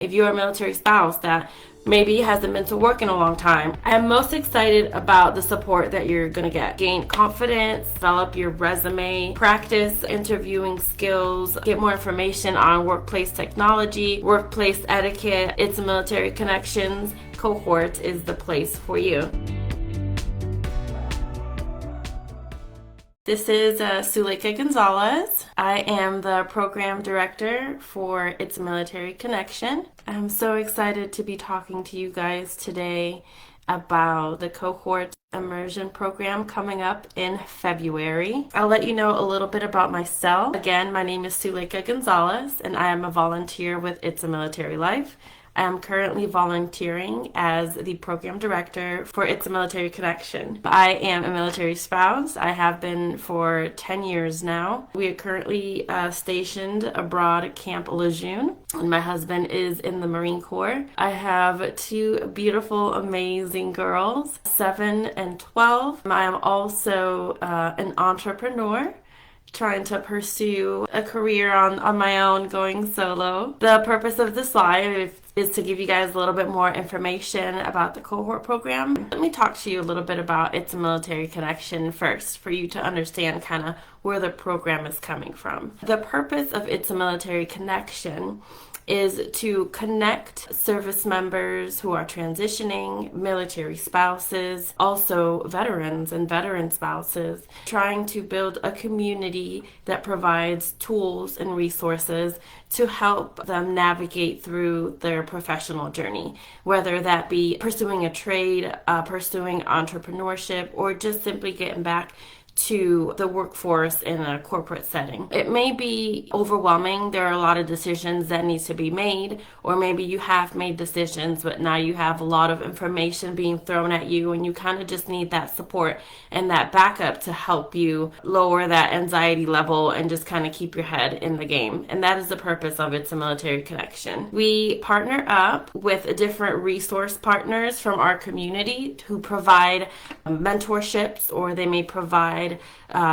If you're a military spouse that maybe hasn't been to work in a long time, I'm most excited about the support that you're going to get. Gain confidence, develop your resume, practice interviewing skills, get more information on workplace technology, workplace etiquette. It's a Military Connections. Cohort is the place for you. This is Suleika Gonzalez. I am the program director for It's a Military Connection. I'm so excited to be talking to you guys today about the Cohort immersion program coming up in February. I'll let you know a little bit about myself. Again, my name is Suleika Gonzalez, and I am a volunteer with It's a Military Life. I am currently volunteering as the program director for It's a Military Connection. I am a military spouse. I have been for 10 years now. We are currently stationed abroad at Camp Lejeune, and my husband is in the Marine Corps. I have two beautiful, amazing girls, 7 and 12. I am also an entrepreneur, trying to pursue a career on my own, going solo. The purpose of this live is to give you guys a little bit more information about the Cohort program. Let me talk to you a little bit about It's a Military Connection first, for you to understand kind of where the program is coming from. The purpose of It's a Military Connection is to connect service members who are transitioning, military spouses, also veterans and veteran spouses, trying to build a community that provides tools and resources to help them navigate through their professional journey, whether that be pursuing a trade, pursuing entrepreneurship, or just simply getting back to the workforce in a corporate setting. It may be overwhelming. There are a lot of decisions that need to be made, or maybe you have made decisions, but now you have a lot of information being thrown at you, and you kind of just need that support and that backup to help you lower that anxiety level and just kind of keep your head in the game. And that is the purpose of It's a Military Connection. We partner up with different resource partners from our community who provide mentorships, or they may provide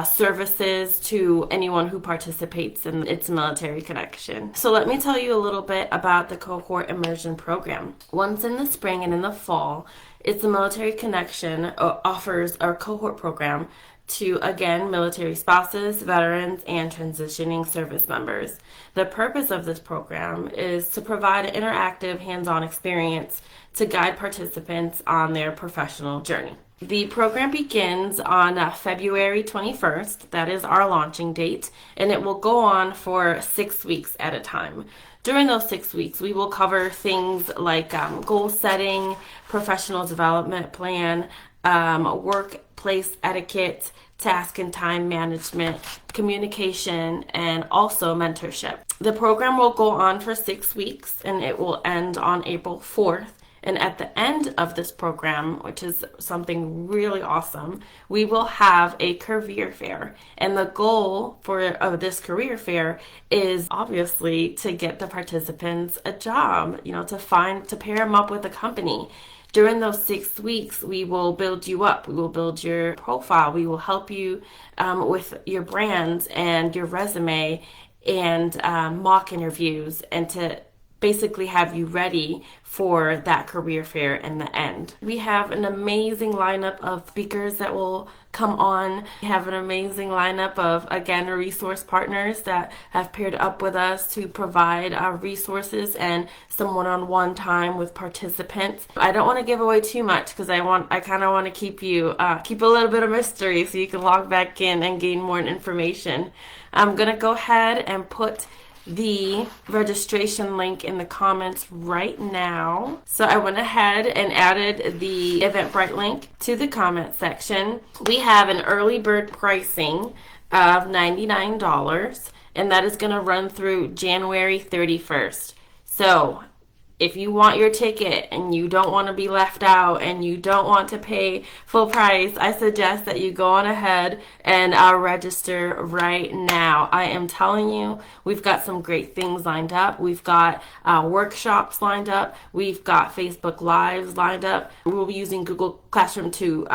services to anyone who participates in It's a Military Connection. So let me tell you a little bit about the Cohort Immersion Program. Once in the spring and in the fall, It's a Military Connection offers our Cohort program to, again, military spouses, veterans, and transitioning service members. The purpose of this program is to provide an interactive, hands-on experience to guide participants on their professional journey. The program begins on February 21st. That is our launching date, and it will go on for 6 weeks at a time. During those 6 weeks, we will cover things like goal setting, professional development plan, workplace etiquette, task and time management, communication, and also mentorship. The program will go on for 6 weeks, and it will end on April 4th. And at the end of this program, which is something really awesome, we will have a career fair. And the goal of this career fair is obviously to get the participants a job, to pair them up with a company. During those 6 weeks, we will build you up. We will build your profile. We will help you with your brand and your resume and mock interviews, and to basically have you ready for that career fair in the end. We have an amazing lineup of speakers that will come on. We have an amazing lineup of, again, resource partners that have paired up with us to provide resources and some one-on-one time with participants. I don't want to give away too much because I kind of want to keep a little bit of mystery so you can log back in and gain more information. I'm going to go ahead and put the registration link in the comments right now. So I went ahead and added the Eventbrite link to the comment section. We have an early bird pricing of $99, and that is going to run through January 31st. So if you want your ticket and you don't want to be left out and you don't want to pay full price, I suggest that you go on ahead and register right now. I am telling you, we've got some great things lined up. We've got workshops lined up. We've got Facebook Lives lined up. We'll be using Google Classroom to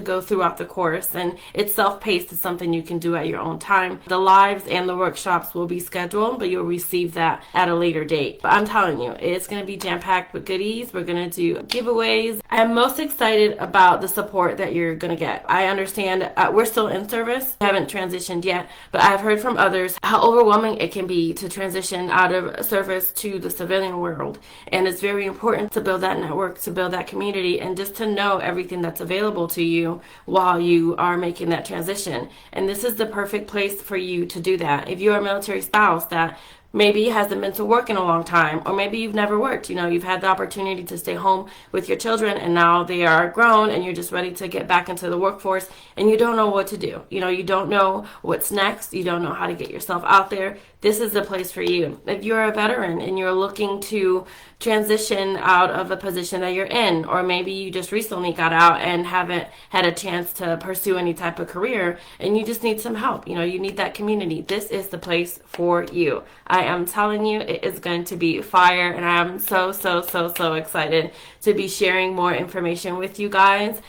go throughout the course, and it's self-paced. It's something you can do at your own time. The lives and the workshops will be scheduled, but you'll receive that at a later date. But I'm telling you, it's going to be jam-packed with goodies. We're going to do giveaways. I'm most excited about the support that you're going to get. I understand we're still in service. We haven't transitioned yet, but I've heard from others how overwhelming it can be to transition out of service to the civilian world. And it's very important to build that network, to build that community, and just to know everything that's available to you while you are making that transition. And this is the perfect place for you to do that. If you're a military spouse that maybe hasn't been to work in a long time, or maybe you've never worked. You've had the opportunity to stay home with your children and now they are grown and you're just ready to get back into the workforce and you don't know what to do. You don't know what's next. You don't know how to get yourself out there. This is the place for you. If you're a veteran and you're looking to transition out of a position that you're in, or maybe you just recently got out and haven't had a chance to pursue any type of career and you just need some help, you need that community, this is the place for you. I am telling you, it is going to be fire, and I am so excited to be sharing more information with you guys.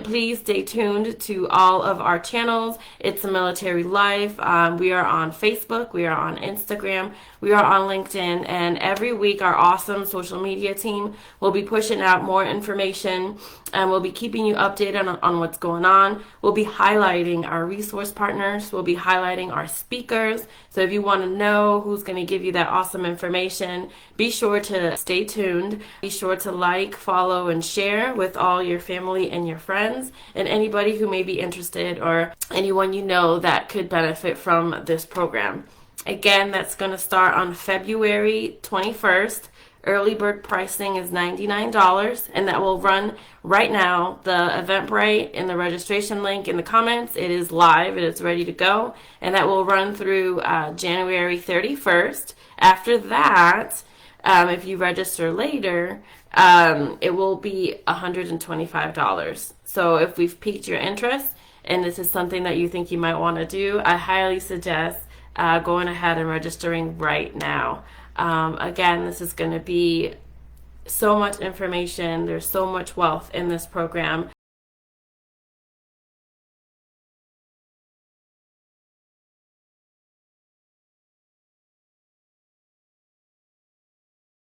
Please stay tuned to all of our channels. It's a Military Life. We are on Facebook, we are on Instagram, we are on LinkedIn, and every week our awesome social media team will be pushing out more information, and we'll be keeping you updated on what's going on. We'll be highlighting our resource partners. We'll be highlighting our speakers. So if you want to know who's going to give you that awesome information, be sure to stay tuned. Be sure to like, follow, and share with all your family and your friends and anybody who may be interested or anyone you know that could benefit from this program. Again, that's going to start on February 21st. Early bird pricing is $99, and that will run right now. The Eventbrite and the registration link in the comments, it is live, it is ready to go, and that will run through January 31st. After that, if you register later, it will be $125. So if we've piqued your interest and this is something that you think you might want to do, I highly suggest going ahead and registering right now. Again, this is going to be so much information. There's so much wealth in this program.